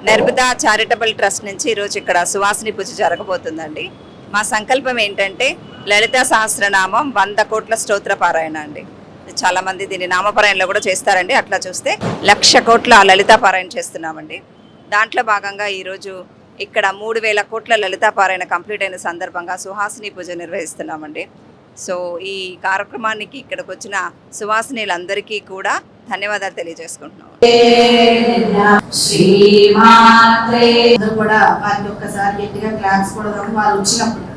Narmada charitable trust నుంచి ఈరోజు ఇక్కడ సువాసిని పూజ జరగబోతుందండి. మా సంకల్పం ఏంటంటే లలితా సహస్రనామం 100 కోట్ల స్తోత్ర పారాయణ అండి. చాలామంది దీన్ని నామపారాయణలో కూడా చేస్తారండి. అట్లా చూస్తే 1,00,000 కోట్ల లలితా పారాయణ చేస్తున్నామండి. దాంట్లో భాగంగా ఈరోజు ఇక్కడ 3,000 కోట్ల లలితా పారాయణ కంప్లీట్ అయిన సందర్భంగా సుహాసిని పూజ నిర్వహిస్తున్నామండి. సో ఈ కార్యక్రమానికి ఇక్కడికి వచ్చిన సువాసినీలందరికీ కూడా ధన్యవాదాలు తెలియజేసుకుంటున్నాం. కూడా వారికి ఒక్కసారి గట్టిగా క్లాప్స్ కూడా వారు వచ్చినప్పుడు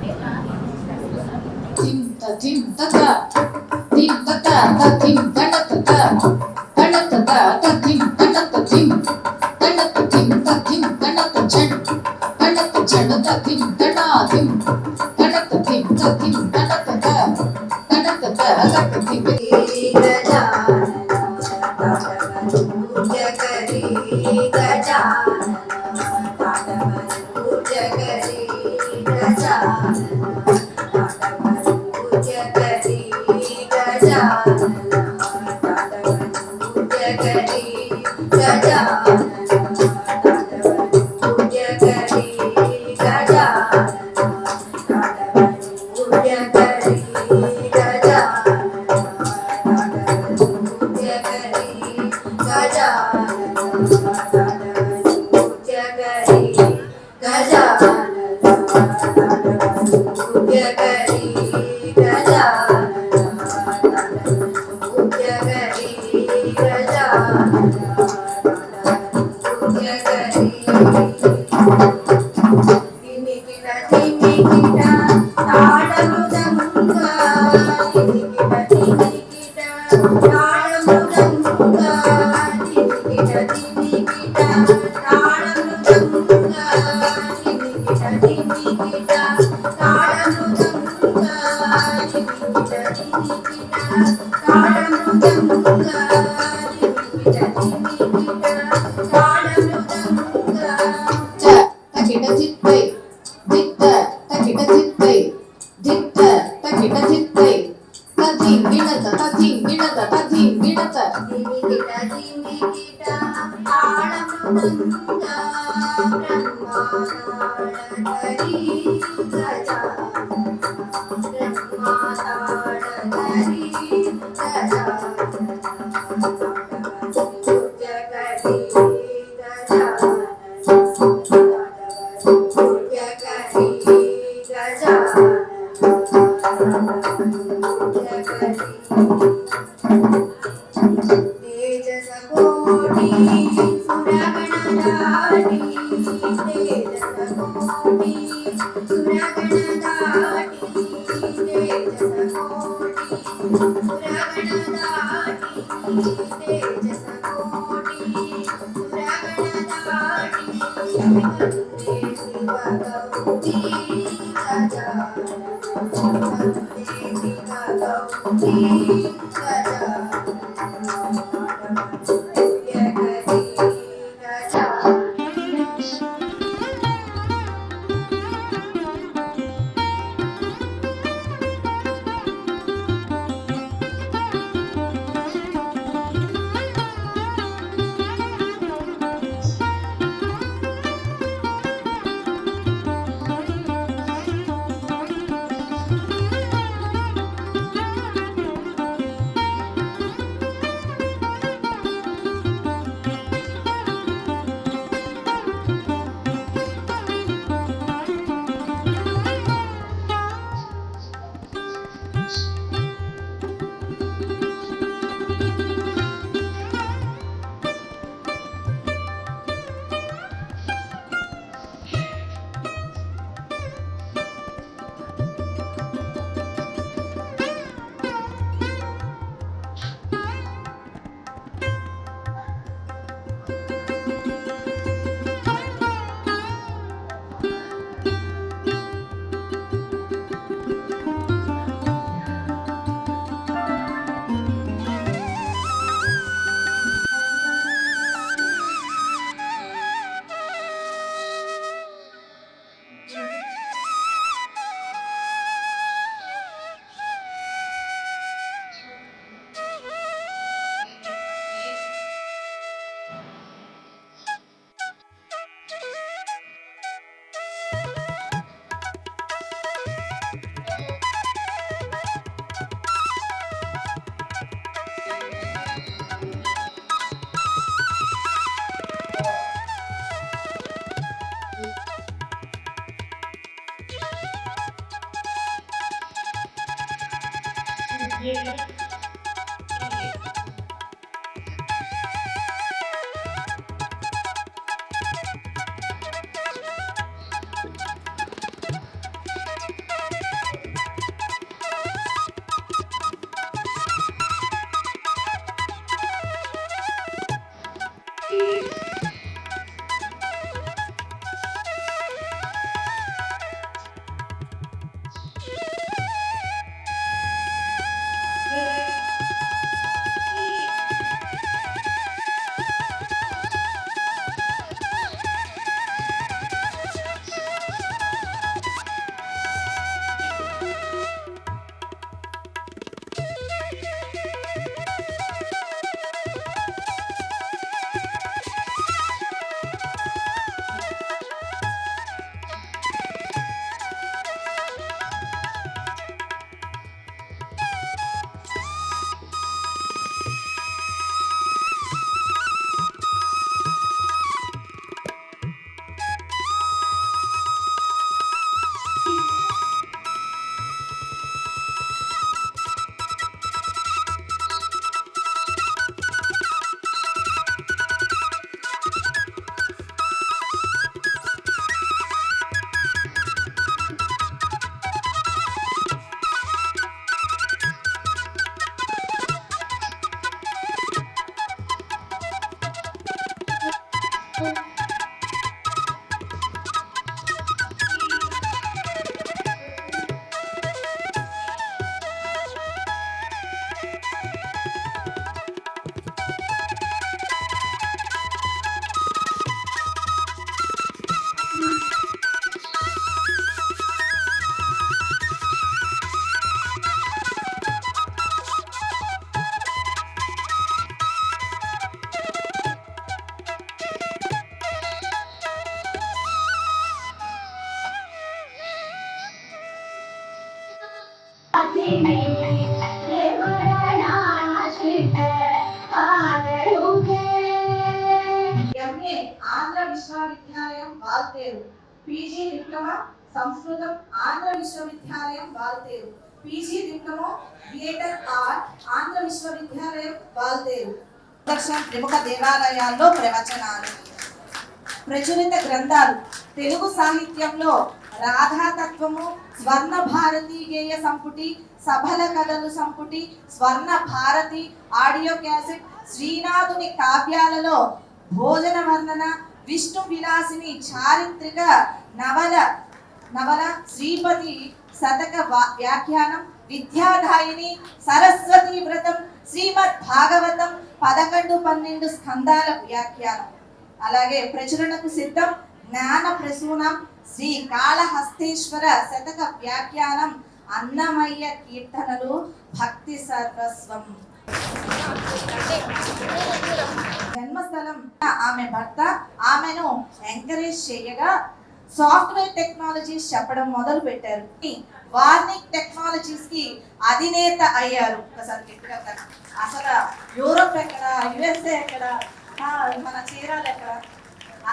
ఎంఏ ఆంధ్ర విశ్వవిద్యాలయం వాల్తేరు, పీజీ డిప్లొమా సంస్కృతం ఆంధ్ర విశ్వవిద్యాలయం Waltair, PG diploma theatre art Andhra విశ్వవిద్యాలయం వాల్తేరు. ప్రముఖ దేవాలయాల్లో ప్రవచనాలు. ప్రచురిత గ్రంథాలు. తెలుగు సాహిత్యంలో రాధాతత్వము, స్వర్ణ భారతి గేయ సంపుటి, సభల కథలు సంపుటి, స్వర్ణ భారతి ఆడియో క్యాసెట్, శ్రీనాథుని కావ్యాలలో భోజన వర్ణన, విష్ణు విలాసిని చారిత్రక నవల శ్రీపతి శతక వ్యాఖ్యానం, విద్యాదాయిని, సరస్వతి వ్రతం, శ్రీమద్ భాగవతం 11-12 స్కందాల వ్యాఖ్యానం. అలాగే ప్రచురణకు సిద్ధం జ్ఞాన ప్రసూనం, శ్రీ కాళహస్తేశ్వర శతక వ్యాఖ్యానం, అన్నమయ్య కీర్తనలు, భక్తి సర్వస్వం. జన్మస్థలం ఆమె భర్త ఆమెను ఎంకరేజ్ చేయగా సాఫ్ట్వేర్ టెక్నాలజీస్ చెప్పడం మొదలు పెట్టారు. వార్నిక్ టెక్నాలజీస్ కి అధినేత అయ్యారు. అసలు యూరోప్ ఎక్కడ, యుఎస్ఏ ఎక్కడ, మన చీరాలు ఎక్కడ,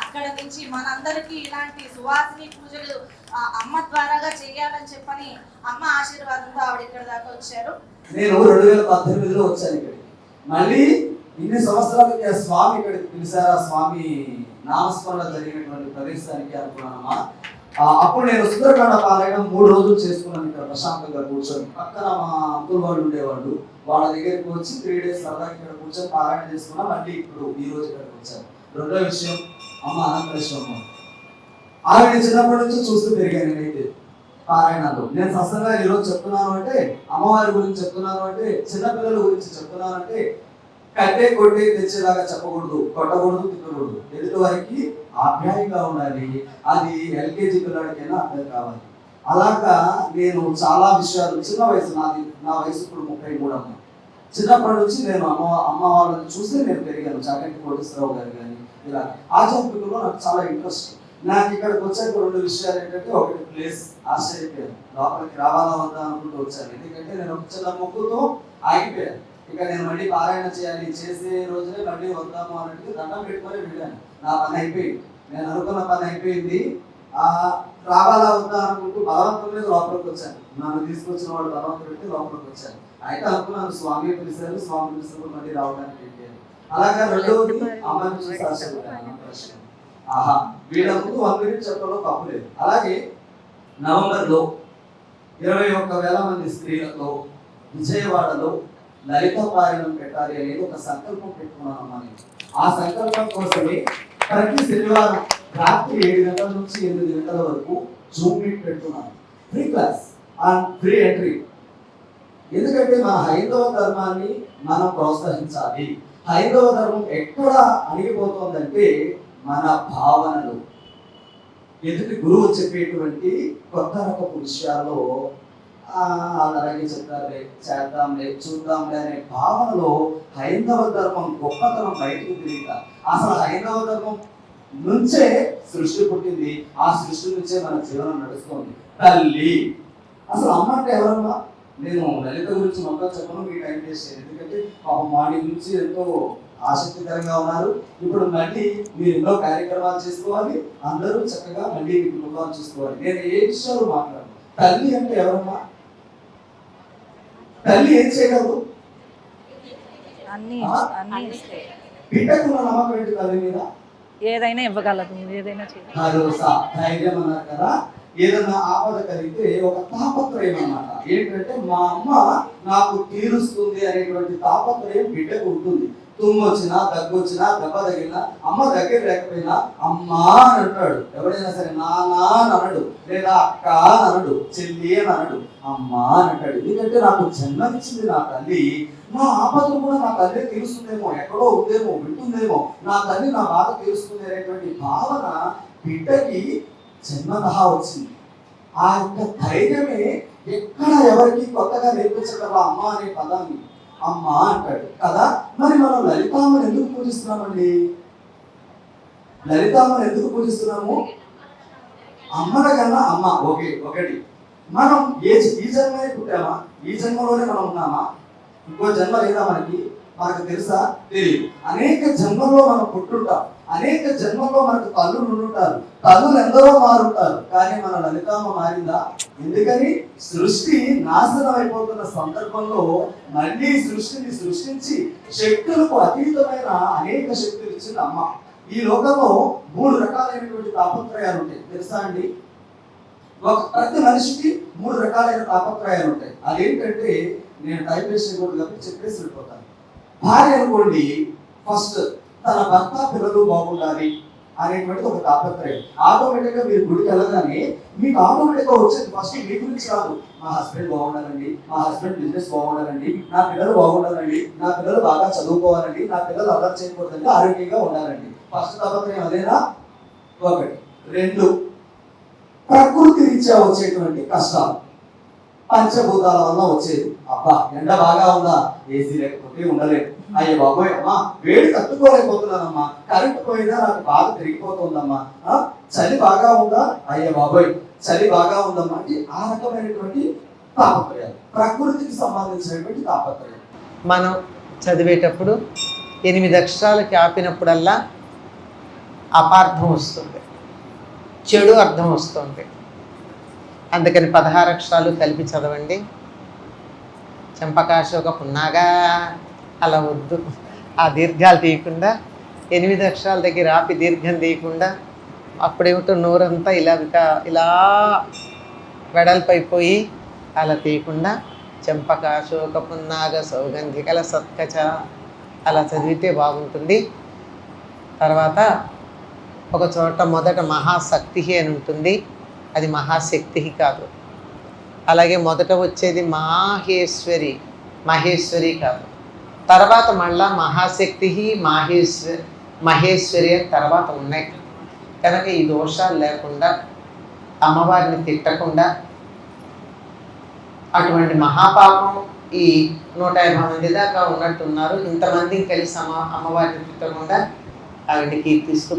అక్కడ నుంచి మనందరికీ ఇలాంటి సువాసిని పూజలు అమ్మ ద్వారాగా చేయాలని చెప్పని అమ్మ ఆశీర్వాదంతో ఆవిడ ఇక్కడ దాకా వచ్చారు. నేను 2018లో వచ్చాను ఇక్కడికి. మళ్ళీ ఇన్ని సంవత్సరాలకి ఆ స్వామి ఇక్కడికి పిలిచారా, స్వామి నామస్మరణ జరిగినటువంటి ప్రదేశానికి అనుకున్నానమ్మా. అప్పుడు నేను సుందరకాండ పారాయణం 3 రోజులు చేసుకున్నాను ఇక్కడ ప్రశాంతంగా కూర్చొని. పక్కన మా అంకుల్ వాళ్ళు ఉండేవాళ్ళు, వాళ్ళ దగ్గరికి వచ్చి 3 డేస్ సరదాగా ఇక్కడ కూర్చొని పారాయణ చేసుకున్నా. మళ్ళీ ఇప్పుడు ఈ రోజు ఇక్కడికి వచ్చాను. రెండో విషయం, అమ్మ అనంతరేశ్వరమ్మ. ఆవిడ చిన్నప్పటి నుంచి చూస్తూ పెరిగాను నేనైతే పారాయణాలు. నేను సస్యంగా ఈరోజు చెప్తున్నాను అంటే, అమ్మవారి గురించి చెప్తున్నాను అంటే, చిన్నపిల్లల గురించి చెప్తున్నాను అంటే, కట్టే కొట్టే తెచ్చేలాగా చెప్పకూడదు, కొట్టకూడదు, తిట్టకూడదు. ఎదుటి వారికి ఆప్యాయంగా ఉండాలి. అది ఎల్కేజీ పిల్లడికైనా అర్థం కావాలి. అలాగా నేను చాలా విషయాలు చిన్న వయసు, నా వయసు ఇప్పుడు 33 అమ్మ. చిన్నప్పటి నుంచి నేను అమ్మ వాళ్ళని చూసి నేను పెరిగాను. చాగంటి కోటేశ్వరరావు గారు కానీ ఇలా ఆధ్యాత్మికంలో నాకు చాలా ఇంట్రెస్ట్. నాకు ఇక్కడికి వచ్చాక 2 విషయాలు ఏంటంటే, ఒకటి ప్లేస్ ఆశ్చర్యపోయాను, లోపలికి రావాలా వద్దా అనుకుంటూ వచ్చాను. ఎందుకంటే నేను ఒక చిన్న మొక్కుతో ఆగిపోయాను. ఇక నేను మళ్ళీ పారాయణ చేయాలి, చేసే రోజునే మళ్ళీ వద్దాము అన్నట్టు దండం పెట్టుకొని వెళ్ళాను. నా పని అయిపోయింది, నేను అనుకున్న పని అయిపోయింది. రావాలా వద్దా అనుకుంటూ బలవంతం మీద లోపలికి వచ్చాను. నన్ను తీసుకొచ్చిన వాడు బలవంతం పెట్టి లోపలికి వచ్చాను. అయితే అనుకున్నాను స్వామి పిలిచారు, స్వామి పిలిచినప్పుడు మళ్ళీ రావడానికి ఏంటి అని. అలాగే రెండవది అమ్మని చూసి ఆశీర్వదించాను. ఆహా, వీళ్ళ ముందు 1 మినిట్ చెప్పడంలో తప్పు లేదు. అలాగే నవంబర్లో 21,000 మంది స్త్రీలతో విజయవాడలో లలిత పారాయణం పెట్టాలి అనేది ఒక సంకల్పం పెట్టుకున్నానమ్మా నేను. ఆ సంకల్పం కోసమే ప్రతి శనివారం రాత్రి 7 గంటల నుంచి 8 గంటల వరకు జూమ్ మీట్ పెట్టుకున్నాను. Free class and free entry. ఎందుకంటే మన హైందవ ధర్మాన్ని మనం ప్రోత్సహించాలి. హైందవ ధర్మం ఎక్కడ అణిగిపోతుందంటే మన భావనలు. ఎదుటి గురువు చెప్పేటువంటి కొత్త రకపు విషయాల్లో అలాగే చెప్తారులే, చేద్దాంలే, చూద్దాంలే అనే భావనలో హైందవ ధర్మం గొప్పతనం బయటకు తెలియక, అసలు హైందవ ధర్మం నుంచే సృష్టి పుట్టింది, ఆ సృష్టి నుంచే మన జీవనం నడుస్తుంది. తల్లి అసలు అమ్మ అంటే ఎవరమ్మా? నేను లలిత గురించి మొత్తం చెప్పను, మీ టైం వేస్ట్ చేయను. ఎందుకంటే పాపం మార్నింగ్ నుంచి ఎంతో ఆసక్తికరంగా ఉన్నారు. ఇప్పుడు మళ్ళీ మీరు ఎన్నో కార్యక్రమాలు చేసుకోవాలి, అందరూ చక్కగా మళ్ళీ మీ కుటుంబాలు చూసుకోవాలి. నేను ఏ విషయాలు మాట్లాడను. తల్లి అంటే ఎవరమ్మా? తల్లి ఏం చేయగలదు? బిడ్డకున్న నమ్మకం ఏంటి తల్లి మీద? ఏదైనా ఇవ్వగలదు, ఏదైనా చేయగలదు. భరోసా, ధైర్యం అన్నారు కదా. ఏదన్నా ఆపద కలిగితే ఒక తాపత్రయం అన్నమాట. ఏంటంటే మా అమ్మ నాకు తీరుస్తుంది అనేటువంటి తాపత్రయం బిడ్డకు ఉంటుంది. తుమ్ము వచ్చినా, దగ్గు వచ్చినా, దెబ్బ తగిలినా అమ్మ దగ్గర లేకపోయినా అమ్మా అని అంటాడు. ఎవడైనా సరే నాన్న అని అనడు, లేదా అక్క అని అనడు, చెల్లి అని అనడు, అమ్మా అని అంటాడు. ఎందుకంటే నాకు జన్మనిచ్చింది నా తల్లి. నా ఆపదలు కూడా నా తల్లి తీరుస్తుందేమో, ఎక్కడో ఉందేమో, వింటుందేమో, నా తల్లి నా బాధ తీరుస్తుంది అనేటువంటి భావన బిడ్డకి జన్మతః వచ్చింది. ఆ యొక్క ధైర్యమే ఎక్కడ ఎవరికి కొత్తగా నేర్పించగల అమ్మ అనే పదాన్ని అమ్మ అంటాడు కదా. మరి మనం లలితామ్మని ఎందుకు పూజిస్తున్నామండి? లలితామ్మని ఎందుకు పూజిస్తున్నాము? అమ్మల కన్నా అమ్మ ఒకటి. మనం ఈ జన్మనే పుట్టామా? ఈ జన్మలోనే మనం ఉన్నామా? ఇంకో జన్మ లేదా మనకి? మనకు తెలుసా? తెలియదు. అనేక జన్మల్లో మనం పుట్టుంటాం, అనేక జన్మల్లో మనకు తల్లులు ఉండుంటారు, తల్లులు ఎందరో మారుంటారు. కానీ మన లలితామ్మ మారిందా? ఎందుకని? సృష్టి నాశనం అయిపోతున్న సందర్భంలో మళ్ళీ సృష్టిని సృష్టించి శక్తులకు అతీతమైన అనేక శక్తులు ఇచ్చింది అమ్మ. ఈ లోకంలో 3 రకాలైనటువంటి తాపత్రయాలు ఉంటాయి, తెలుసా అండి? ప్రతి మనిషికి 3 రకాలైన తాపత్రయాలు ఉంటాయి. అదేంటంటే నేను టైప్ వేసేకూడదు కాబట్టి చెప్పేసి వెళ్ళిపోతాను. భార్య అనుకోండి, ఫస్ట్ తన భర్త పిల్లలు బాగుండాలి అనేటువంటిది ఒక తాపత్రయం. ఆటోమేటిక్ గా మీరు గుడికి వెళ్ళగానే మీకు ఆటోమేటిక్ గా వచ్చేది ఫస్ట్ మీ గురించి కాదు. మా హస్బెండ్ బాగుండాలండి, మా హస్బెండ్ బిజినెస్ బాగుండాలండి, నా పిల్లలు బాగుండాలండి, నా పిల్లలు బాగా చదువుకోవాలండి, నా పిల్లలు అల్లరి చేయకూడదండి, ఆరోగ్యంగా ఉండాలండి. ఫస్ట్ తాపత్రయం అదేనా? ఒకటి. 2, ప్రకృతి రీత్యా వచ్చేటువంటి కష్టాలు, పంచభూతాల వల్ల వచ్చేది. అబ్బా ఎండ బాగా ఉందా, ఏసీ లేకపోతే ఉండలేదు, అయ్యే బాబోయ్ అమ్మా వేడి తట్టుకోలేకపోతున్నానమ్మా, కరెంట్ పోయినా నాకు బాధ పెరిగిపోతుందమ్మా, చలి బాగా ఉందా, అయ్యే బాబోయ్ చలి బాగా ఉందమ్మా. అంటే ఆ రకమైనటువంటి తాపత్రయాలు, ప్రకృతికి సంబంధించినటువంటి తాపత్రయాలు. మనం చదివేటప్పుడు 8 అక్షరాలకి ఆపినప్పుడల్లా అపార్థం వస్తుంది, చెడు అర్థం వస్తుంది. అందుకని 16 అక్షరాలు కలిపి చదవండి. చంపకాశోక పున్నాగా అలా వద్దు, ఆ దీర్ఘాలు తీయకుండా 8 అక్షరాల దగ్గర ఆపి దీర్ఘం తీయకుండా అప్పుడేమిటో నోరంతా ఇలా వెడల్పైపోయి అలా తీయకుండా చంపకాశోక పున్నాగ సౌగంధికల సత్కచ అలా చదివితే బాగుంటుంది. తర్వాత ఒక చోట మొదట మహాశక్తి అని ఉంటుంది, అది మహాశక్తి కాదు. అలాగే మొదట వచ్చేది మహేశ్వరి కాదు. తర్వాత మళ్ళా మహాశక్తి మహేశ్వరి అని తర్వాత ఉన్నాయి. కనుక ఈ దోషాలు లేకుండా, అమ్మవారిని తిట్టకుండా, అటువంటి మహాపాపం ఈ 150 మంది దాకా ఉన్నట్టున్నారు, ఇంతమందిని కలిసి అమ్మవారిని తిట్టకుండా ఆవిడని కీర్తిస్తూ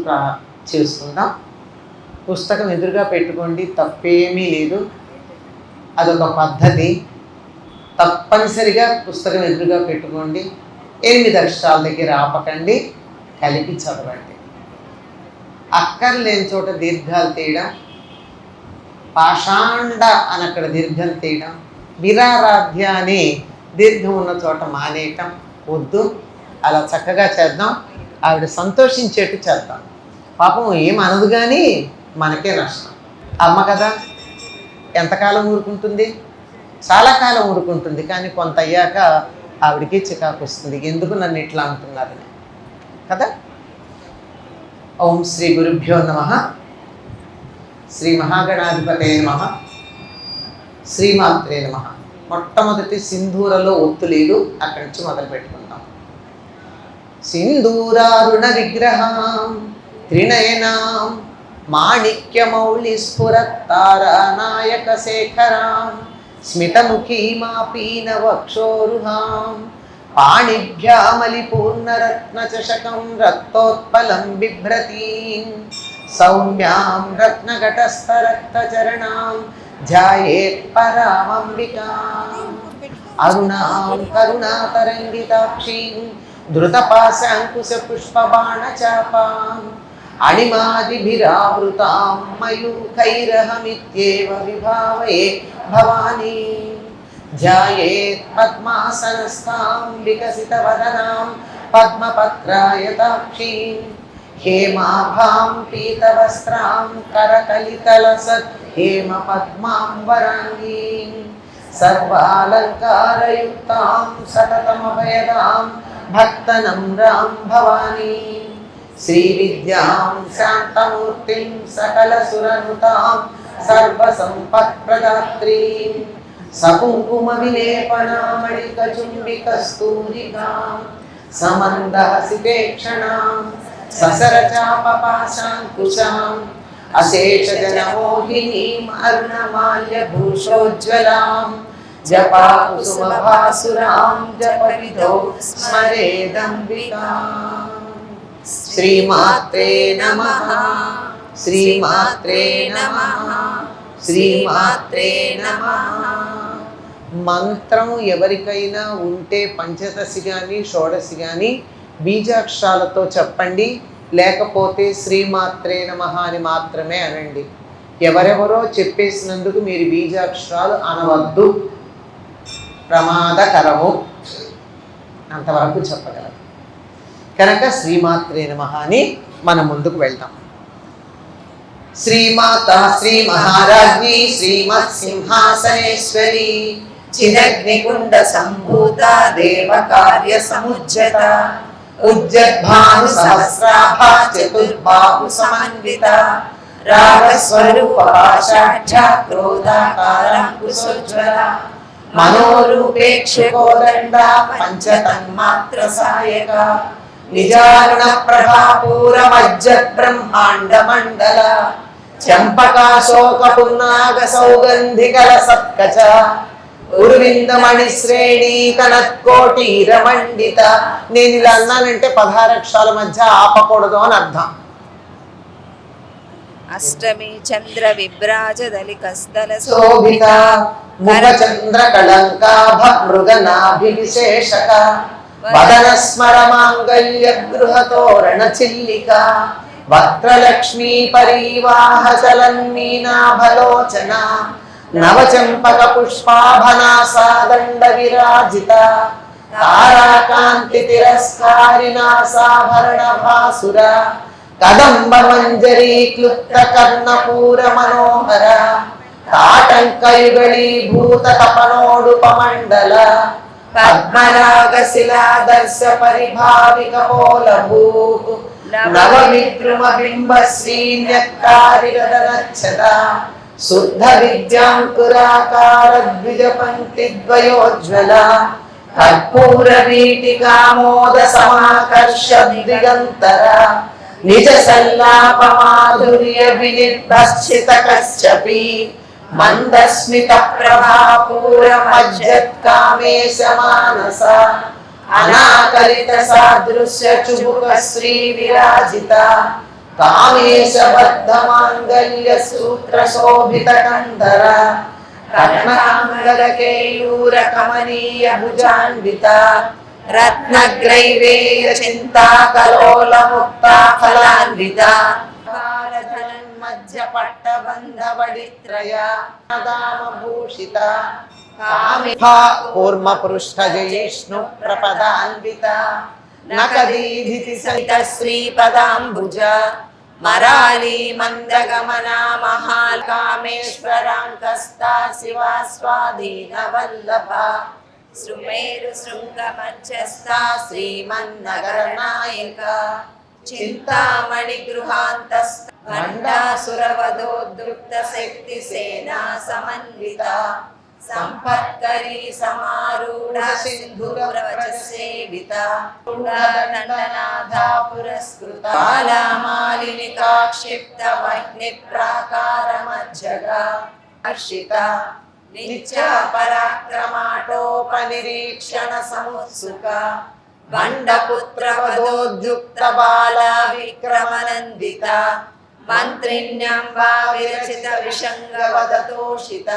చేసుకుందాం. పుస్తకం ఎదురుగా పెట్టుకోండి, తప్పేమీ లేదు, అదొక పద్ధతి. తప్పనిసరిగా పుస్తకం ఎదురుగా పెట్టుకోండి. 8 అక్షరాల దగ్గర ఆపకండి, కలిపి చదవండి. అక్కర్లేని చోట దీర్ఘాలు తీయడం, పాషాండ అని అక్కడ దీర్ఘం తీయడం, విరారాధ్య అని దీర్ఘం ఉన్న చోట మానేయటం వద్దు. అలా చక్కగా చేద్దాం. ఆవిడ సంతోషించేట్టు చేద్దాం. పాపం ఏం అనదు కానీ మనకే నష్టం. అమ్మ కదా, ఎంతకాలం ఊరుకుంటుంది? చాలా కాలం ఊరుకుంటుంది. కానీ కొంత అయ్యాక ఆవిడికి చికాకు వస్తుంది, ఎందుకు నన్ను ఇట్లా అంటున్నారని కదా. ఓం శ్రీ గురుభ్యో నమః. శ్రీ మహాగణాధిపతే నమః. శ్రీమాత్రే నమః. మొట్టమొదటి సింధూరలో ఒత్తులీలు, అక్కడి నుంచి మొదలు పెట్టుకుందాం. సింధూరారుణ విగ్రహం త్రినయనాం మాణిక్యమౌళి స్ఫురత్తారానాయక శేఖరాం స్మితముఖీమాపీన వక్షోరుహాం పాణిభ్యామలిపూర్ణరత్నచషకం రక్తోత్పలం బిభ్రతీం సౌమ్యాం రత్నఘటస్థరక్తచరణాం ధ్యాయేత్ పరామంబికాం అరుణాం కరుణాతరంగితాక్షీం ధృతపాశాంకుశపుష్పబాణచాపాం అణిమాదిభిరావృతాం మయూఖైరహమిత్యేవ విభావయే భవానీ ధ్యాయేత్ పద్మాసనస్థాం వికసితవదనాం పద్మపత్రాయతాక్షీం హేమాభాం పీతవస్త్రాం కరకలితలసత్ హేమ పద్మాం వరాంగీం సర్వాలంకారయుక్తాం సతతమభయదాం భక్తనమ్రాం భవానీ శ్రీవిద్యాం శాంతమూర్తిం సకలసురనుతాం సర్వసంపత్ప్రదాత్రీం సకుంకుమ విలేపనామణికచుంబికస్తూరికాం సమందహసితేక్షణాం ససరచాపపాశాంకుశాం అశేషజనమోహినీం అరుణమాల్యభూషోజ్వలాం జపాకుసుమభాసురాం జపవిదో స్మరేదంబికాం. శ్రీమాత్రే నమః. శ్రీమాత్రే నమః. శ్రీమాత్రే నమః. మంత్రం ఎవరికైనా ఉంటే పంచదశి కానీ షోడశి కానీ బీజాక్షరాలతో చెప్పండి, లేకపోతే శ్రీమాత్రే నమః అని మాత్రమే అనండి. ఎవరెవరో చెప్పేసినందుకు మీరు బీజాక్షరాలు అనవద్దు, ప్రమాదకరము. అంతవరకు చెప్పగలరు కనుక శ్రీమాత్రే నమః అని మనం ముందుకు వెళ్దాం. శ్రీమాత శ్రీ మహారాజ్ఞి శ్రీమత్ సింహాసనేశ్వరి చిదగ్నికుండ సంభూత దేవ కార్య సముజ్జత ఉజ్జద్భాను సహస్రాభ చతుర్బాహు సమన్విత రాగస్వరూప పాషాఢ్య క్రోధాకారాంకుశోజ్వల మనోరూపేక్షకోదండ పంచతన్మాత్ర సాయక నిజారుణ ప్రభాపూర మజ్జత్ బ్రహ్మాండ మండల చంపకాశోక పున్నాగ సౌగంధికల సత్కచ ఉర్విందమణి శ్రేణి కనత్కోటీర మండిత. నేను ఇలా అన్నానంటే 16 అక్షరాల మధ్య ఆపకూడదు అని అర్థం. అష్టమి చంద్ర విభ్రాజదలికస్తల శోభిత ముఖ చంద్ర కళంకాభ మృగనాభివిశేషక వదన స్మర మాంగళ్య గృహతోరణ చిల్లిక వక్రలక్ష్మీ పరివాహ చలన్మీనాభలోచన నవచంపక పుష్పాభనాసాదండ విరాజిత తారాకాంతి తిరస్కారినాసాభరణ భాసుర కదంబ మంజరీ క్లుప్త కర్ణపూర మనోహర తాటంకయుగళీభూత తపనోడుపమండల పద్మరాగ శిలాదర్శ పరిభావిక పోలభూ నవవిద్రుమ బింబ శ్రీన్యక్కారిగదనచ్చద శుద్ధ విద్యాంకురాకార ద్విజ పంక్తి ద్వయోజ్వల కర్పూర వీటికామోద సమాకర్ష దిగంతర నిజ సల్లాప మాధుర్య వినిర్భక్షిత కశ్యపి మందస్మిత ప్రభాపూర మజ్జత్ కామేశ మానస అనాకలిత సాదృశ్య చుబుక శ్రీ విరాజిత కామేశ బద్ధ మాంగళ్య సూత్ర శోభిత కంధర కర్ణాంగద కేయూర కమనీయ భుజాన్విత రత్నగ్రైవేయ చింతా కలోల ముక్తా ఫలాన్విత మధ్య పట్టబంధ వడిత్రయ దామ భూషిత కూర్మ పృష్ఠ జయిష్ణు ప్రపదాన్విత నకదీధితి సహిత శ్రీపదాంబుజ మరాళీ మందగమనా మహాకామేశ్వరాంకస్తా శివా స్వాధీన వల్లభ శృమేరు శృంగ మధ్యస్థ శ్రీమన్నగర నాయక చింతామణి గృహాంతస్థ భండాసురవధోద్రుక్త శక్తి సేనా సమన్విత సంపత్కరీ సమారూఢ సింధురవచ సేవిత దండనాథ పురస్కృత బాలమాలిని కాక్షిప్త వహ్ని ప్రాకార మధ్యగ హర్షిత నిత్య పరాక్రమాటోపనిరీక్షణ సముత్సుక బండపుత్ర వధోద్యుక్త బాల విక్రమనందిత మంత్రిణ్యంబ విరచిత విషంగ వదతోషిత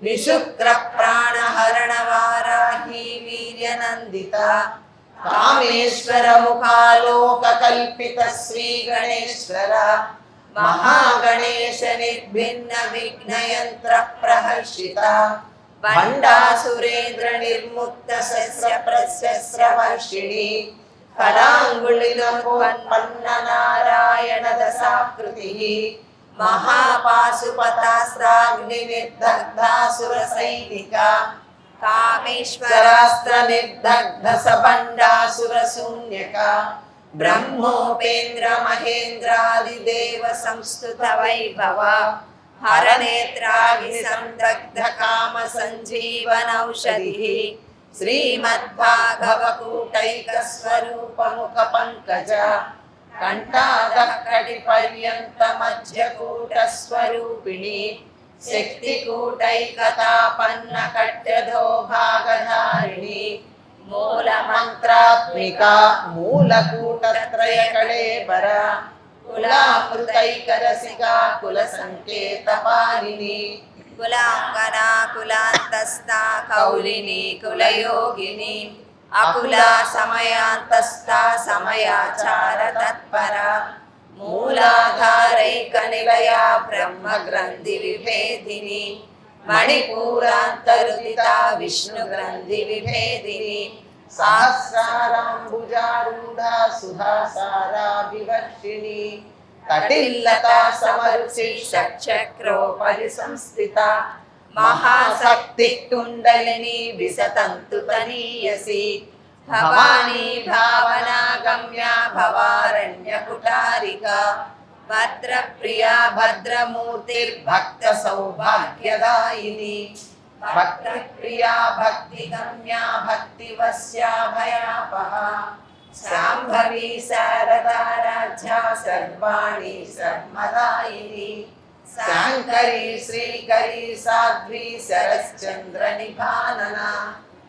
విశుక్ర ప్రాణహరణ వారాహి వీర్యనందిత కామేశ్వర ముఖాలోక కల్పిత శ్రీ గణేశ్వర మహాగణేశ నిర్భిన్న విఘ్నయంత్ర ప్రహర్షిత భండాసురేంద్ర నిర్ముక్త శస్త్ర ప్రశస్త్ర వర్షిణి కరాంగుళిలోపన్న నారాయణ దశాకృతి మహాపాశుపతాస్త్రాగ్ని నిర్దగ్ధాసుర సైనిక కామేశ్వరాస్త్ర నిర్దగ్ధ సబండాసుర శూన్యక బ్రహ్మోపేంద్ర మహేంద్రాదిదేవ సంస్థుత వైభవ హరనేత్రాగ్ని సందగ్ధ కామ సంజీవనౌషధి శ్రీమద్భాగవకూటైక స్వరూప ముఖ పంకజ కంఠాదక్కడి పర్యంత మధ్యకూట స్వరూపిణి శక్తికూటైకతాపన్న కట్యధో భాగధారిణి మూల మంత్రాత్మిక మూలకూటత్రయ కళేబర కులామృతైకరసికా కుల సంకేత పాలిని కులాంగనా కులాంతస్థా కౌలిని కులయోగిని అకుల సమయాంతస్థా సమయాచార తత్పర మూలాధారైక నిలయ బ్రహ్మ గ్రంథి విభేదిని మణిపూరాంతరుదిత విష్ణు గ్రంథి విభేదిని సహస్రారాంబుజారూఢ సుధాసారా వివర్షిణి కటిల్లతా సమరుచి షట్చక్రోపరి సంస్థిత మహాశక్తి కుండలిని విసతంతు తనీయసి భవానీ భావనా గమ్య భవారణ్య కుటారిక భద్రప్రియా భద్రమూర్తిర్భక్త సౌభాగ్యదాయిని భక్తప్రియా భక్తి గమ్యా భక్తివస్యా భయాపహ శాంభవి శారదా రాజ్యా సర్వాణి సర్మదాయిని శాంకరీ శ్రీకరీ సాధ్వి శరశ్చంద్ర నిభానన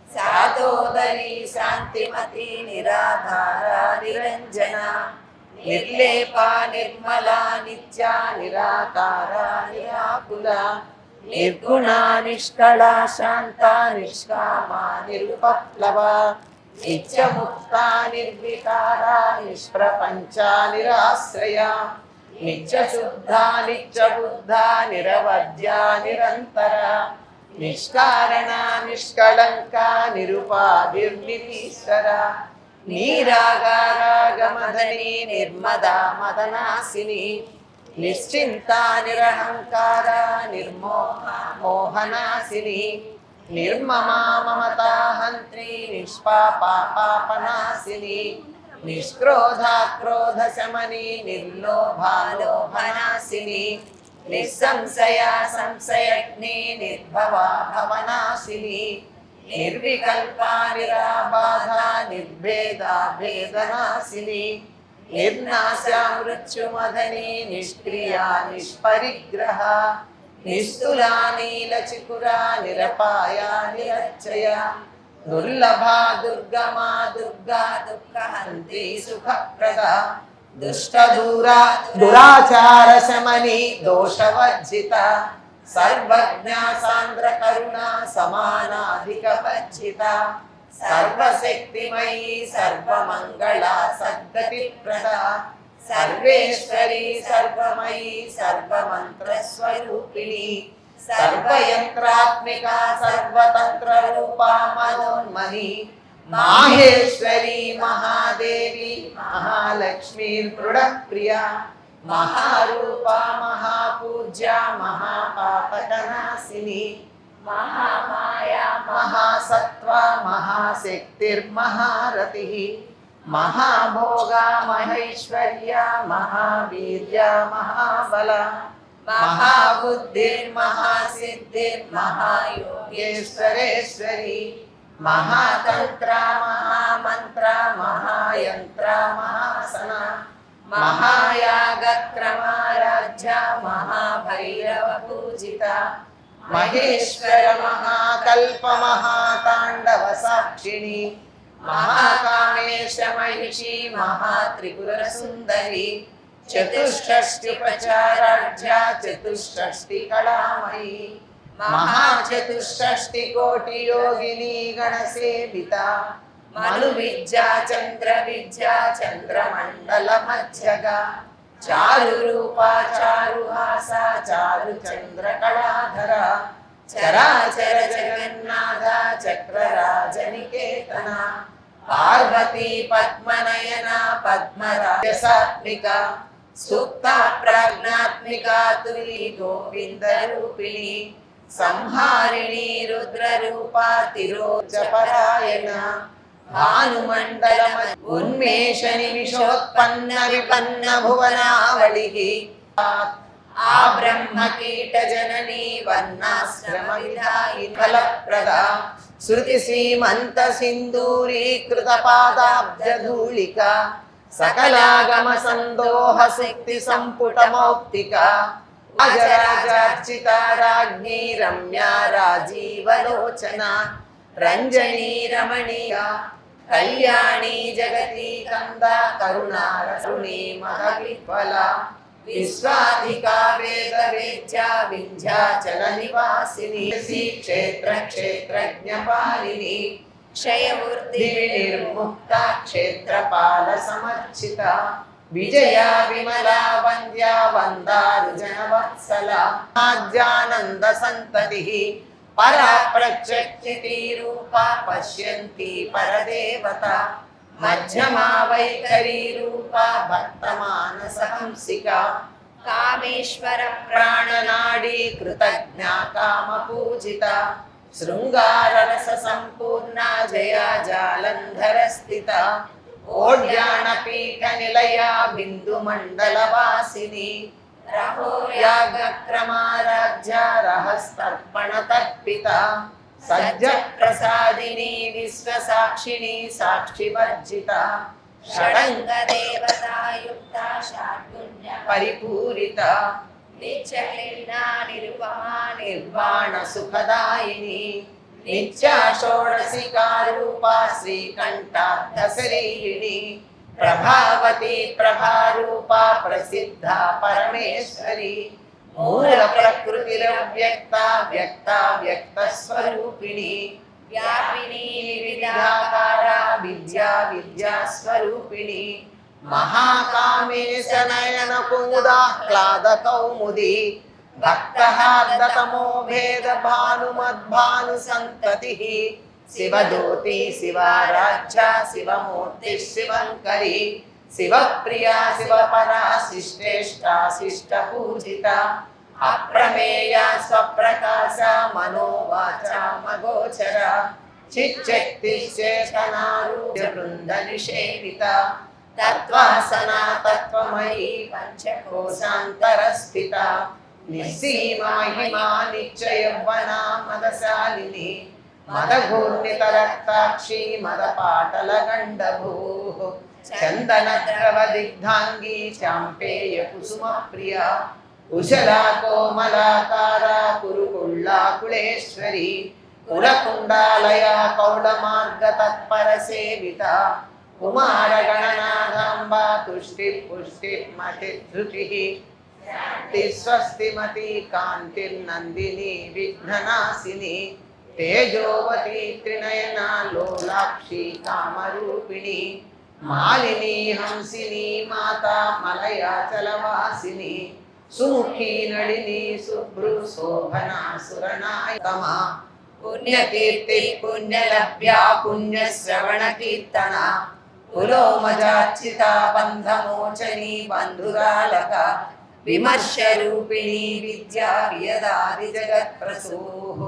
శాతోదరి శాంతిమతి నిరాధార నిరంజన నిర్లేపా నిర్మలా నిత్యా నిరాకార నిరాకుల నిర్గుణా నిష్కళా శాంత నిష్కామా నిరుపప్లవ నిత్యముక్తా నిర్వికారా నిష్ప్రపంచా నిరాశ్రయ నిత్యశుద్ధా నిత్యబుద్ధా నిరవధ్యా నిరంతర నిష్కారణ నిష్కళంక నిరుపాధిర్నిరీశ్వర నీరాగారాగమదని నిర్మదా మదనాసిని నిశ్చింతా నిరహంకార నిర్మోహ మోహనాసిని నిర్మమా మమతా హంత్రి నిష్పాపా పాపనాసిని నిష్క్రోధా క్రోధ శమని నిర్లోభా లోభనాసిని నిస్సంశయ సంశయగ్ని నిర్భవా భవనాశిని నిర్వికల్పా నిరాబాధ నిర్భేదా భేదనాశిని నిర్నాశా మృత్యుమదని నిష్క్రియా నిష్పరిగ్రహ నిస్తులా నీలచికురా నిరపాయా నిరచ్చయ దుర్లభా దుర్గమా దుర్గా దుఃఖహంత్రి సుఖప్రద దుష్టదూరా దురాచార శమని దోషవర్జిత సర్వజ్ఞా సాంద్ర కరుణా సమానాధిక వర్జిత సర్వశక్తిమయీ సర్వమంగళా సద్గతి ప్రద సర్వేశ్వరీ సర్వమయీ సర్వమంత్ర స్వరూపిణి సర్వయంత్రాత్మికా సర్వతంత్ర రూపా మనోన్మణి మాహేశ్వరి మహాదేవి మహాలక్ష్మీ దృఢప్రియా మహారూప మహాపూజ్య మహాపాపకనాశిని మహామాయా మహాసత్వ మహాశక్తిర్మహారతి మహాభోగా మహేశ్వర్య మహావీర్య మహాబల మహాబుద్ధిర్మహాసిద్ధిర్మహాయోగేశ్వరేశ్వరి మహాతంత్ర మహామంత్ర మహాయంత్ర మహాసన మహాయాగక్రమారాధ్య మహాభైరవ పూజిత మహేశ్వర మహాకల్ప మహాతాండవ సాక్షిణి మహాకామేశ మహిషి మహాత్రిపుర సుందరి చతుష్షష్టిపచారాఢ్య చతుష్షష్టి కళామయీ మహాచతుష్షష్టి కోటి యోగిని గణసేవిత మను విద్యా చంద్ర విద్యా చంద్రమండల మధ్యగా చారు రూప చారుహాస చారు చంద్ర కళాధర చరాచర జగన్నాథ చక్రరాజనికేతన పార్వతీ పద్మనయన పద్మరాజసాత్మిక సూక్త ప్రాజ్ఞాత్మిక తులి గోవింద రూపిణి సంహారిణి రుద్ర రూప తిరోజపరాయణ భానుమండల ఉన్మేషని విషోత్పన్న విపన్న భువనావళి ఆ బ్రహ్మ కీట జననీ వర్ణాశ్రమ విధాయి ఫలప్రద శృతి శ్రీమంత సింధూరీకృత పాదాబ్జధూళిక సకలాగమ సందోహ శక్తి సంపుట మౌక్తిక రాజరాజార్చిత రాజ్ఞీ రమ్యా రాజీవలోచన రంజనీ రమణీయ కళ్యాణి జగతి కంద కరుణారసుని మహవిఫల విశ్వాధికా వేద వేద్యా వింధ్యాచల నివాసిని క్షేత్ర క్షేత్రజ్ఞ పాలిని క్షయమూర్తి నిర్ముక్త క్షేత్రపాల సమర్చిత విజయ విమలా వంద్యా వందారు జనవత్సల ఆద్యానంద సంతతి పరా ప్రత్యక్షితి రూప పశ్యంతి పరదేవత మధ్యమా వైఖరి రూప భక్తమానస హంసిక కామేశ్వర ప్రాణనాడి కృతజ్ఞ కామ పూజిత శృంగార రస సంపూర్ణ జయా జాలంధర స్థిత ఓడ్యాన పీఠ నిలయ బిందు మండల వాసిని రహోయాగక్రమారాధ్య రహస్తర్పణ తర్పిత సజ్జ ప్రసాదిని విశ్వ సాక్షిణి సాక్షి వర్జిత షడంగ దేవతాయుక్త షాడ్గుణ్య పరిపూరిత నిత్యలీలా నిరుపమా నిర్వాణ సుఖదాయిని నిత్య షోడశికా రూపా శ్రీకంఠార్థశరీరిణి ప్రభావతి ప్రభారూపా ప్రసిద్ధ పరమేశ్వరి మూల ప్రకృతిరవ్యక్త వ్యక్త వ్యక్త స్వరూపిణి వ్యాపిని వివిధాకార విద్యా విద్యా స్వరూపిణి మహాకామేశ నయన కుముదాహ్లాద కౌముది భక్తహార్దతమో భేద భానుమద్భాను సంతతి శివదూతి శివారాధ్య శివమూర్తి శివంకరి శివప్రియా శివపరా శిష్టేష్ట శిష్ట పూజిత అప్రమేయ స్వప్రకాశ మనోవాచ మగోచర చిచ్చక్తి చేతనారూఢ బృంద నిషేవిత తత్వాసన తత్వమయీ పంచకోశాంతర స్థిత నిస్సీమ మహిమా నిత్య యవ్వనా మదశాలిని మదఘూర్ణిత రక్తాక్షి మద పాటల గండభూ చందన ద్రవ దిగ్ధాంగి చాంపేయ కుసుమ ప్రియ కుశలా కోమలాకార కురుకుళ్ళాకుళేశ్వరి కులకుండాలయ కౌళ మార్గ తత్పర సేవిత కుమార గణనాథాంబ తుష్టి పుష్టి మతి ధృతి స్వస్తిమతి కాంతిర్నందిని విఘ్ననాశిని తేజోవతి త్రినయన లోలాక్షి కామరూపిణి మాలిని హంసిని మాతా మలయాచలవాసిని సుముఖీ నళిని శుభ్రు శోభనా సురనాయకమా పుణ్యకీర్తి పుణ్యలభ్యా పుణ్యశ్రవణ కీర్తన పులోమజార్చిత బంధమోచని బంధురాలక విమర్శ రూపిణి విద్యా వియదాది జగత్ప్రసూః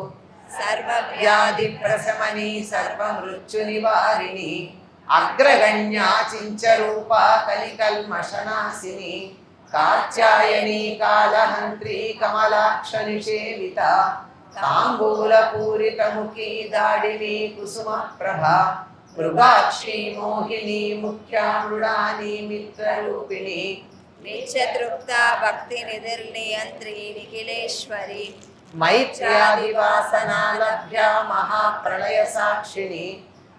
సర్వవ్యాధి ప్రశమని సర్వమృత్యు నివారిణి అగ్రగణ్యా చించరూపా కలికల్మషనాశిని కాత్యాయని కాలహంత్రి కమలాక్ష నిషేవిత తాంబూలపూరితముఖీ దాడిని కుసుమ ప్రభ మృగాక్షి మోహిని ముఖ్యామృడాని మిత్రరూపిణి నిత్యతృప్త భక్తి నిధిర్నియంత్రి నిఖిలేశ్వరి మైత్ర్యాదివాసనాలభ్య మహాప్రళయ సాక్షిణి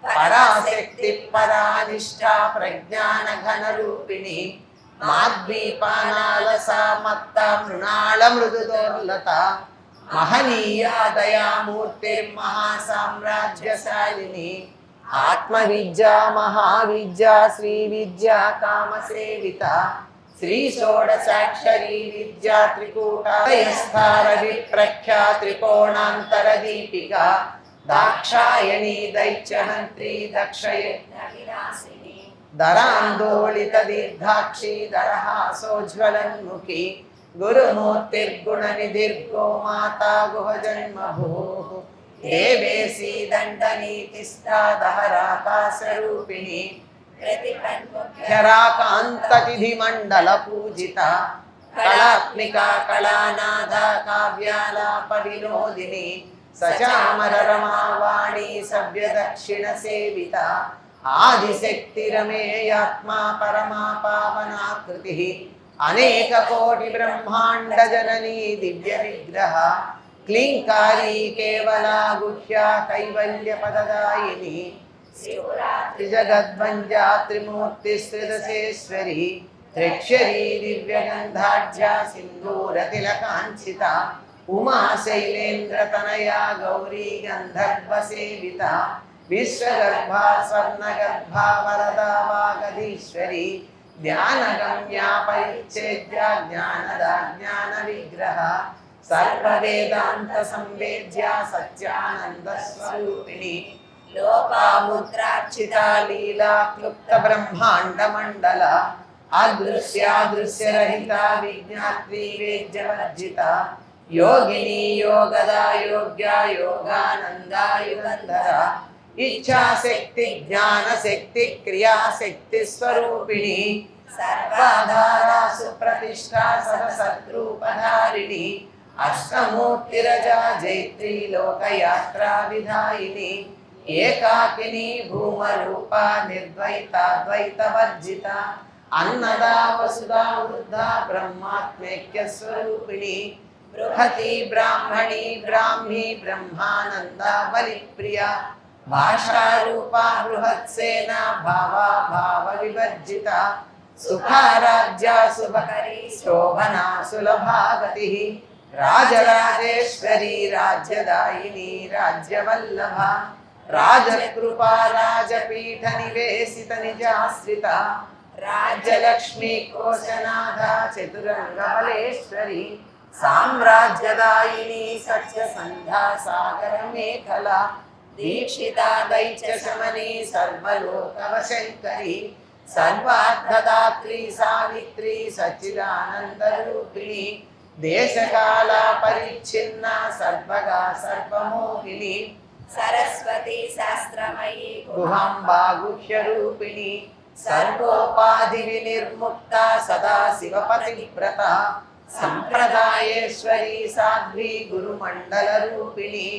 పరాశక్తి పరానిష్టా ప్రజ్ఞాన ఘన రూపిణి మాద్వీపానాలసా మత్త మృణాళ మృదుదోర్లత మహనీయా దయామూర్తిర్మహాసామ్రాజ్యశాలిని ఆత్మవిద్యా మహావిద్యా శ్రీ విద్యా కామసేవిత శ్రీ షోడశాక్షరీ విద్యా త్రికూటస్థార విప్రఖ్యా త్రికోణాంతర దీపిక దాక్షాయణి దైత్యహంత్రి దక్షయజ్ఞ వినాశిని దరాందోళిత దీర్ఘాక్షి దరహాసోజ్వలన్ముఖి గురుమూర్తిర్గుణ నిధిర్గో మాతా గుహజన్మభూః దేవేశీ దండనీతిస్థా దహరాకాశరూపిణి ప్రతిపన్ముఖ్యరాకాంతతిథి మండల పూజిత కళాత్మికా కళానాథ కావ్యాలాప వినోదిని సచామర రమావాణి సవ్య దక్షిణ సేవిత ఆదిశక్తి రమేయాత్మా పరమా పావనాకృతి అనేక కోటి బ్రహ్మాండ జననీ దివ్య విగ్రహ క్లీంకారీ కేవలా గుహ్యా కైవల్య పదదాయిని జగద్వంద్యా త్రిమూర్తి శ్రీదశేశ్వరి త్రిక్షరీ దివ్యగంధాఢ్యా సింధూర తిలకాంచిత ఉమా శైలేంద్ర తనయా గౌరీ గంధర్వ సేవిత విశ్వగర్భా స్వర్ణగర్భా వరదా వాగధీశ్వరి ధ్యానగమ్యా పరిచ్ఛేద్య జ్ఞానదా జ్ఞాన విగ్రహ సర్వవేదాంత సంవేద్య సత్యానంద స్వరూపిణి లోపాముద్రార్చిత లీలా క్లుప్త బ్రహ్మాండ మండల అదృశ్యాదృశ్యరహిత విజ్ఞాత్రి వేద్యవర్జిత యోగిని యోగదా యోగ్య యోగానందా యుగంధర ఇచ్ఛాశక్తి జ్ఞానశక్తి క్రియాశక్తి స్వరూపిణి సర్వాధారా సుప్రతిష్టా సదసద్రూపధారిణి అష్టమూర్తిరజా జైత్రీ లోకయాత్రా విధాయిని ఏకాకిని భూమరూప నిర్ద్వైతాద్వైత వర్జిత అన్నదా వసుదా వృద్ధా బ్రహ్మాత్మైక్య స్వరూపిణి బృహతి బ్రాహ్మణి బ్రాహ్మీ బ్రహ్మానంద బలిప్రియ భాషారూపా బృహత్సేన భావా భావ వివర్జిత సుఖారాజ్య శుభకరీ శోభనా సులభాగతి రాజరాజేశ్వరి రాజ్యదాయిని రాజ్యవల్లభ రాజకృపా రాజపీఠ నివేశిత నిజాశ్రిత రాజ్యలక్ష్మీ కోశనాథ చతురంగ బలేశ్వరి సామ్రాజ్యదాయిని సత్యసంధ్యా సాగర మేఖల దీక్షిత దైత్య శమని సర్వలోకవశంకరి సర్వార్థదాత్రి సావిత్రి సచ్చిదానంద రూపిణి దేశకాల పరిచ్ఛిన్న సర్వగా సర్వమోహిని సరస్వతి శాస్త్రమయీ గుహాంబా గుహ్య రూపిణి సర్వోపాధి వినిర్ముక్త సదా శివపతివ్రత సంప్రదాయేశ్వరి సాధ్వి గురుమండల రూపిణి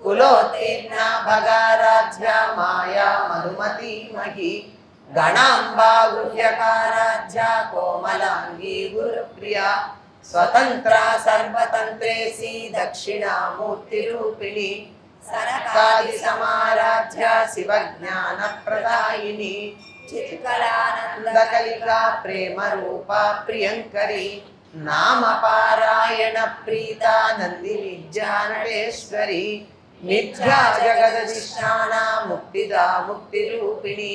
కులోత్తీర్ణ భగారాధ్య మాయా మధుమతి మహి గణాంబా గుహ్యకారాధ్య కోమలాంగి గురుప్రియ స్వతంత్ర సర్వతంత్రేసి దక్షిణామూర్తి రూపిణి సనకాది సమారాధ్య శివజ్ఞాన ప్రదాయిని చిత్కలానంద కలికా ప్రేమ రూపా ప్రియంకరి నామ పారాయణ ప్రీత నంది విద్యానటేశ్వరి మిథ్యా జగదధిష్టాన ముక్తిదా ముక్తి రూపిణి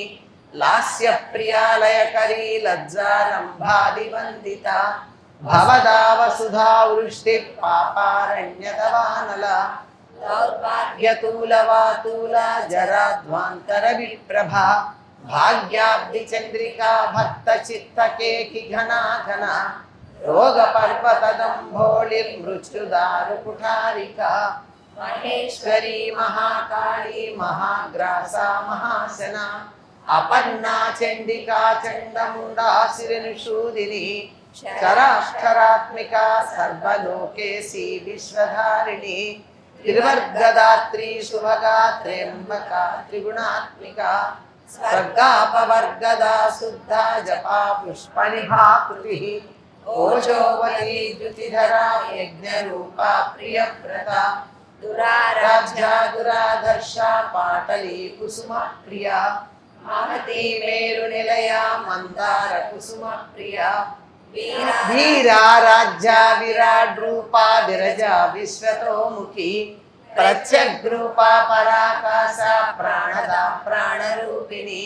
లాస్య ప్రియాలయకరీ లజ్జారంభాది వందిత భవదావసుధా వృష్టి పాపారణ్యతవానల దౌర్భాగ్యతూలవాతూల జరాధ్వాంతర విప్రభ భాగ్యాబ్ది చంద్రికా భక్త చిత్తకేకి ఘనా ఘన రోగ పర్వతదంభోళి మృత్యుదారు కుఠారిక మహేశ్వరి మహాకాళి మహాగ్రాస మహాసన అపర్ణా చండికా చండముండా శిరనుషూదిని చరాక్షరాత్మిక సర్వలోకేసి విశ్వధారిణి త్రివర్గదాత్రి శుభగా త్ర్యంబక త్రిగుణాత్మిక స్వర్గాపవర్గదా శుద్ధ జపా పుష్పనిభాకృతి ఓజోవతి ద్యుతిధరా యజ్ఞరూపా ప్రియవ్రత దురారాధ్య దురాధర్ష పాటలీ కుసుమ ప్రియ మహతి మేరు నిలయ మందార కుసుమ ప్రియ వీరారాధ్య విరాట్ రూపా విరజ విశ్వతోముఖి ప్రత్యగ్రూపా పరాకాశ ప్రాణద ప్రాణరూపిణి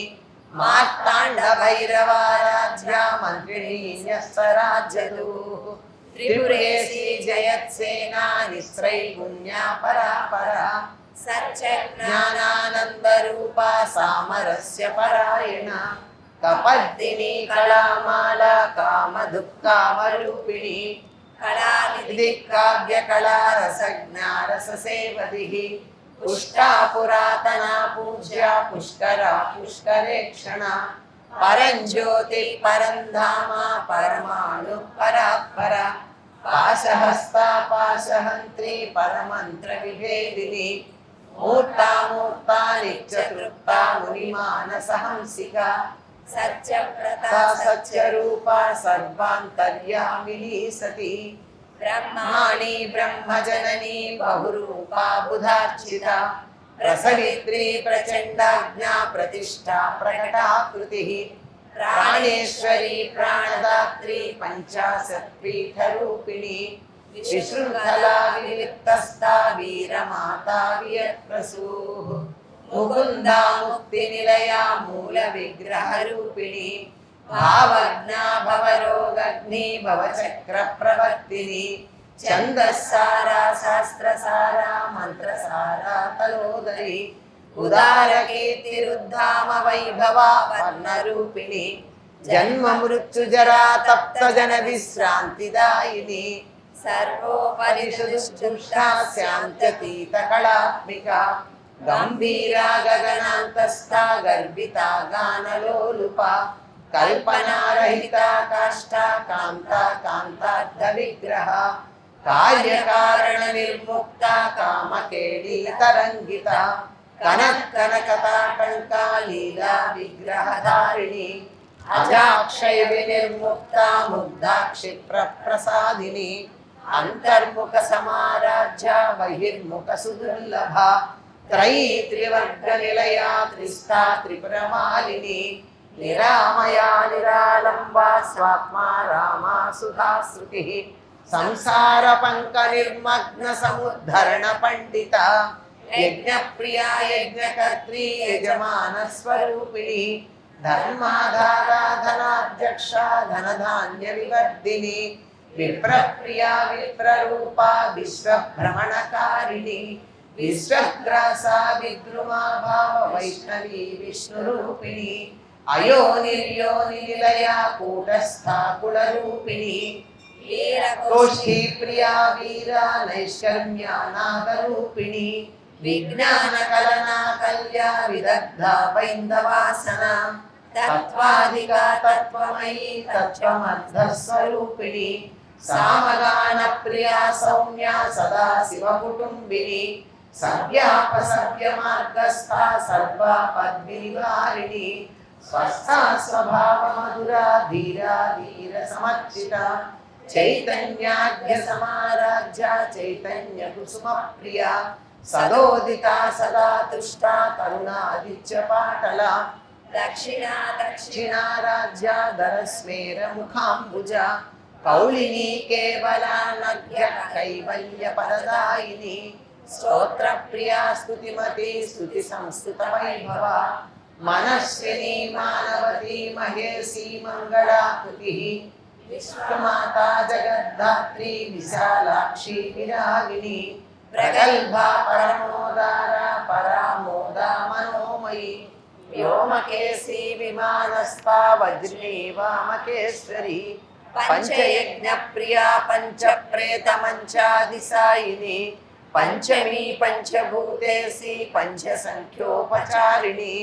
మార్తాండ భైరవారాధ్య మంత్రిణి న్యస్తరాజ్యదు త్రిపురేశి జయత్సేనా నిస్త్రైగుణ్యా పరాపరా సత్యజ్ఞానానంద రూపా సామరస్య పరాయణ కపద్దిని కళామాల కామదుఃఖామరూపిణి కళానిధి కావ్య కళా రసజ్ఞారససేవది పుష్టా పురాతన పూజ్య పుష్కరా పుష్కరేక్షణ పరంజ్యోతి పరంధామ పరమాణు పరాత్పర పాశహస్తా పాశహంత్రి పరమంత్ర విభేదిని మూర్తామూర్తా నిత్యతృప్తా మునిమానసహంసిక సత్యవ్రత సత్యరూపా సర్వాంతర్యామిని సతి బ్రహ్మాణి బ్రహ్మజనని బహురూపా బుధార్చిత ప్రసవిత్రి ప్రచండాజ్ఞా ప్రతిష్టా ప్రకటాకృతి ప్రాణేశ్వరి ప్రాణదాత్రి పంచాశత్పీఠరూపిణి విశృంఖలా వివిక్తస్థా వీరమాతా వియత్ప్రసూః ముకుందా ముక్తి నిలయా మూల విగ్రహ రూపిణి భావజ్ఞా భవరోగగ్ని భవచక్ర ప్రవర్తిని ఛందస్సారా శాస్త్రసారా మంత్రసారా తలోదరి ఉదారకీర్తిరుద్ధామ వైభవా వర్ణరూపిణి జన్మ మృత్యు జరా తప్త జన విశ్రాంతిదాయిని సర్వోపనిషదుష్టా శాంత్యతీత కళాత్మిక గంభీరా గగనాంతస్థా గర్భితా గానలోలుప కల్పనారహిత కాష్ట కాంత కాంతార్థ విగ్రహ కార్యకారణ నిర్ముక్త కామకేళీ తరంగిత కనకతాటంకా లీలా విగ్రహధారిణి అజాక్షయ వినిర్ముక్త ముగ్ధాక్షిప్ర ప్రసాదిని అంతర్ముఖ సమారాజ్య బహిర్ముఖ సుదుర్లభ త్రయీ త్రివర్గ నిలయా త్రిస్థా త్రిపురమాలిని నిరామయా నిరాలంబా స్వాత్మా రామా సుధాశ్రుతి సంసార పంక నిర్మగ్న సముద్ధరణ పండిత యజ్ఞప్రియా యజ్ఞకర్త్రీ యజమాన స్వరూపిణి ధర్మాధారాధనాధ్యక్ష ధనధాన్య వివర్ధిని విప్రప్రియా విప్రరూపా విశ్వభ్రమణకారిణి విశ్వగ్రాసా విద్రుమా భావ వైష్ణవీ విష్ణురూపిణి అయోనిర్యోని నిలయా కూటస్థా కులరూపిణి కోష్ఠీ ప్రియా వీరా నైష్కర్మ్యానాదరూపిణి విజ్ఞాన కలనా కల్యా విదగ్ధ వైందవాసన తత్వాధిక తత్వమయీ తత్వమర్థ స్వరూపిణి సామగాన ప్రియా సౌమ్య సదా శివ కుటుంబిని సవ్యాపసవ్య మార్గస్థా సర్వా పద్మినివారిణి స్వస్థా స్వభావ మధురా ధీరా ధీర సమర్చిత చైతన్యాద్య సమారాధ్య చైతన్య కుసుమ ప్రియ సదోదిత సదా తుష్ట కరుణాదిత్య పాటల దక్షిణారాజ్య ధరస్మేర ముఖాంబుజ కౌళిని కేవలానగ్య కైవల్య పరదాయిని స్తోత్ర ప్రియా స్తుతిమతి స్తుతి సంస్కృత వైభవ మనస్విని మానవతి మహేసి మంగళాకృతి విశ్వమాతా జగద్ధాత్రి విశాలాక్షి విరాగిణి ప్రగల్భా పరమోదార పరామోదా మనోమయి వ్యోమకేశీ విమానస్థా వజ్రీ వామకేశ్వరి పంచయజ్ఞ ప్రియా పంచప్రేత మంచాదిసాయిని పంచమీ పంచభూతేసి పంచసంఖ్యోపచారిణి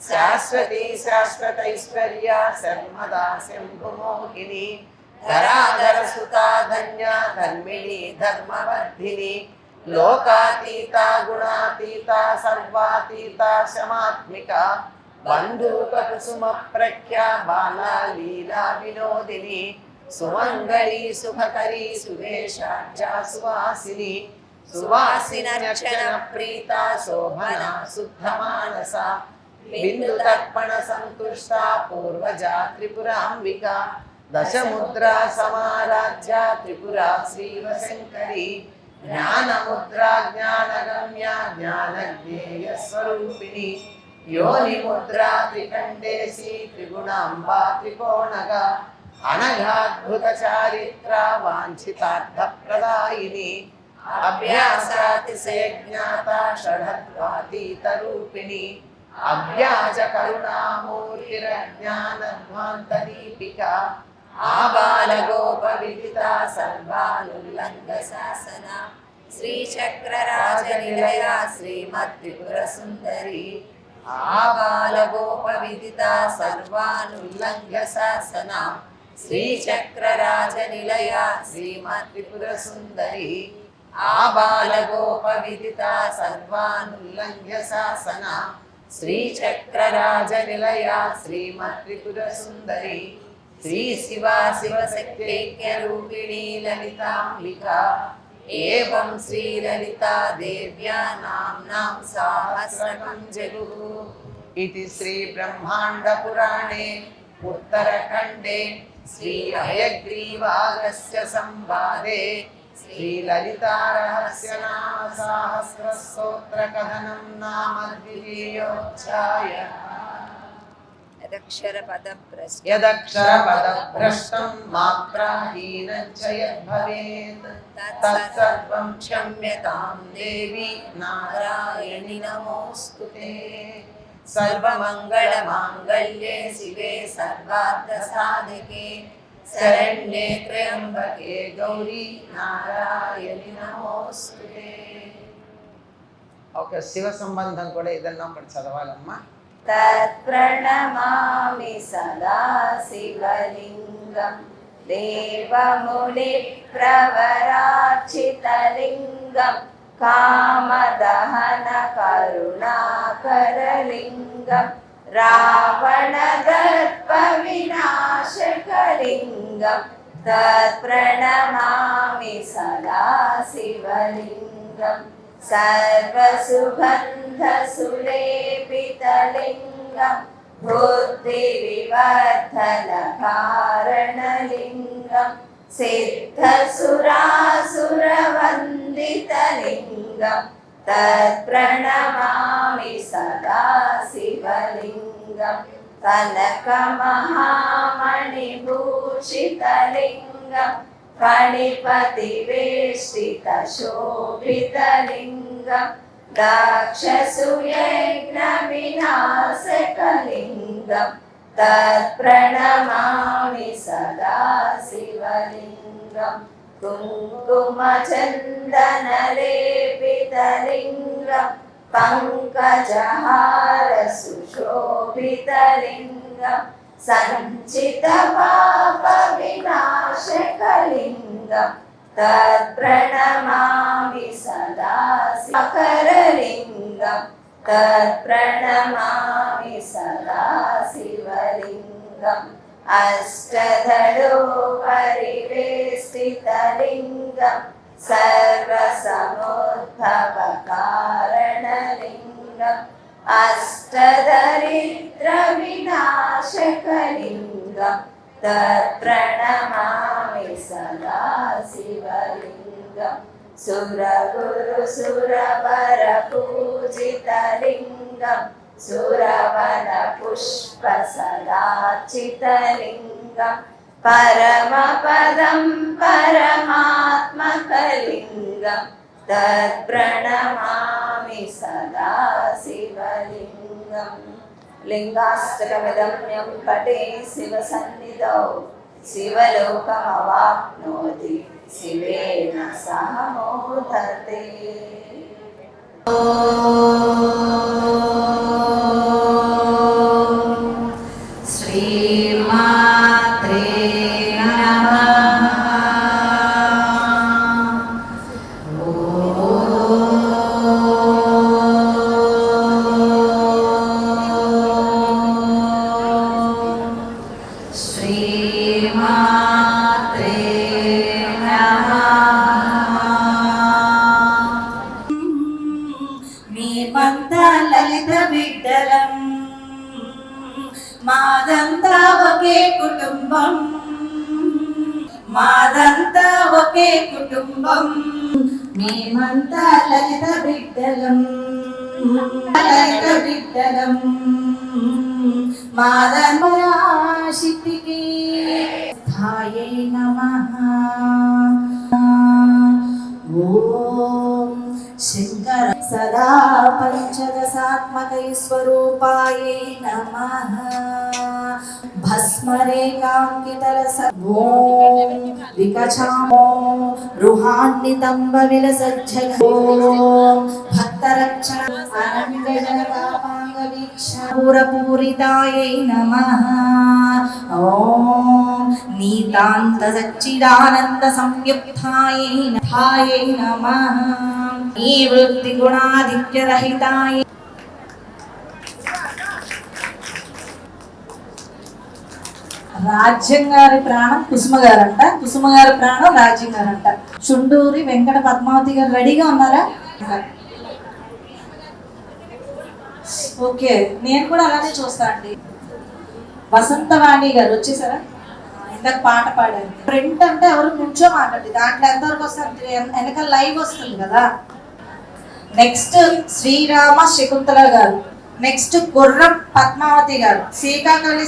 శాశ్వతి శాశ్వతైశ్వర్య శర్మదా శంభుమోహిని ధరాధర సుతా ధన్య ధర్మిణి ధర్మవర్ధిని లోకాతీత గుణాతీత సర్వాతీత శమాత్మిక బంధూక కుసుమ ప్రఖ్య బాలా లీలా వినోదిని సుమంగళి సుఖకరి సువేషాఢ్య సువాసిని సువాసినర్చన ప్రీత శోభన శుద్ధ మానస బిందు తర్పణ సంతుష్ట పూర్వజా త్రిపురాంబిక దశముద్రా సమారాధ్య త్రిపురా శ్రీవశంకరి జ్ఞానముద్రా జ్ఞానగమ్య జ్ఞానజ్ఞేయ స్వరూపిణి యోని ముద్రా త్రికండేసి త్రిగుణాంబా త్రికోణగా అనఘాద్భుత చారిత్ర వాంఛితార్థ ప్రదాయిని అభ్యాసాతిశయ జ్ఞాత షఢద్వాతీత రూపిణి అభ్యాజ కరుణామూర్తిరజ్ఞానధ్వాంత దీపిక ఆబాల గోప విదిత సర్వానుల్లంఘ శాసన శ్రీచక్రరాజ నిలయ శ్రీమద్ త్రిపుర సుందరి ఆబాల గోప విదిత సర్వానుల్లంఘ శాసన శ్రీచక్రరాజ నిలయ శ్రీమద్ త్రిపుర సుందరి ఆబాల గోప విదిత సర్వానుల్లంఘ శాసన శ్రీచక్రరాజ నిలయ శ్రీమద్ త్రిపుర సుందరి శ్రీ శివా శివశక్తైక్య రూపిణీ లలితాంబిక ఏవం శ్రీ లలితా దేవ్యా నామ్నాం సహస్రకం జగుః ఇతి శ్రీ బ్రహ్మాండ పురాణే ఉత్తరఖండే శ్రీ హయగ్రీవాగస్య సంవాదే శ్రీ లలితా రహస్య నామ సహస్ర స్తోత్ర కథనం నామ ద్వితీయోధ్యాయః యదక్షర పద భ్రష్టం మాత్రాహీనం చ యద్భవేత్ తత్సర్వం క్షమ్యతాం దేవి నారాయణి నమోస్తుతే సర్వమంగళ మాంగళ్యే శివే సర్వార్థ సాధకే శరణ్యే త్ర్యంబకే గౌరీ నారాయణి నమోస్తుతే. ఒక శివ సంబంధం కూడా ఏదన్నా ఒకటి చదవాలమ్మా. తత్ప్రణమామి సదా శివలింగం దేవముని ప్రవరార్చితలింగం కామదహన కరుణాకరలింగం రావణదర్ప వినాశకలింగం తత్ప్రణమామి సదా శివలింగం సర్వసుగంధసులేపితలింగం బుద్ధివివర్ధనకారణలింగం సిద్ధసురాసురవందితలింగం తత్ప్రణమామి సదా శివలింగం కనకమహామణిభూషితలింగం ఫణిపతివేష్టిత శోభితలింగం దాక్షసూయజ్ఞ వినాశకలింగం తత్ప్రణమామి సదా శివలింగం కుంకుమచందనలేపితలింగం పంకజహార సుశోభితలింగం సంచిత పాప వినాశకలింగం తత్ప్రణమామి సదా శివకరలింగం తత్ప్రణమామి సదా శివలింగం అష్టధడో పరివేష్టితలింగం సర్వసముద్భవకారణలింగం అష్టదరిద్ర వినాశకలింగం తత్ప్రణమామి సదా శివలింగం సురగురు సురవర పూజితలింగం సురవన పుష్ప సదార్చితలింగం పరమపదం పరమాత్మకలింగం తత్ప్రణమామి సదా శివలింగం. లింగాష్టకమిదమ్యం పటే శివ సన్నిధౌ శివలోకమవాప్నోతి శివేన సహ మోదతే. శ్రీమాత్రే నమః. శ్రీమాత్రే మేమంతా లలిత బిడ్డలం, మాదంతా ఒకే కుటుంబం, మాదంతా ఒకే కుటుంబం. మేమంతా లలిత బిడ్డలం, లలిత బిడ్డలం. మాదమరాశితికి స్థాయే నమః. ఓం శంకర సదా పంచదశాత్మకై స్వరూపాయే నమః. భస్మరేకాంకితరస ఓం వికచామో రుహాన్నితంబ విలసజ్జగ ఓం భక్తరక్షణ అనంతజనతాపాంగ వీక్షపూరపూరితాయై నమః. ఓం నీతాంత సచ్చిదానంద సంయుక్తాయై నమః. ఈ వృత్తి గుణాధిక్యరహితాయ. రాజ్యం గారి ప్రాణం కుసుమ గారంట, కుసుమ గారి ప్రాణం రాజ్యం గారంట. చుండూరి వెంకట పద్మావతి గారు రెడీగా ఉన్నారా? ఓకే, నేను కూడా అలానే చూస్తా అండి. వసంతవాణి గారు వచ్చేసారా? ఇందాక పాట పాడారు. ప్రింట్ అంటే ఎవరు కూర్చోమాకండి, దాంట్లో ఎంతవరకు వస్తుంది, వెనకాల లైవ్ వస్తుంది కదా. నెక్స్ట్ శ్రీరామ శకుంతల గారు, నెక్స్ట్ గుర్రం పద్మావతి గారు, శ్రీకాకుళం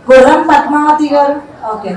గుర్రం పద్మావతి గారు. ఓకే.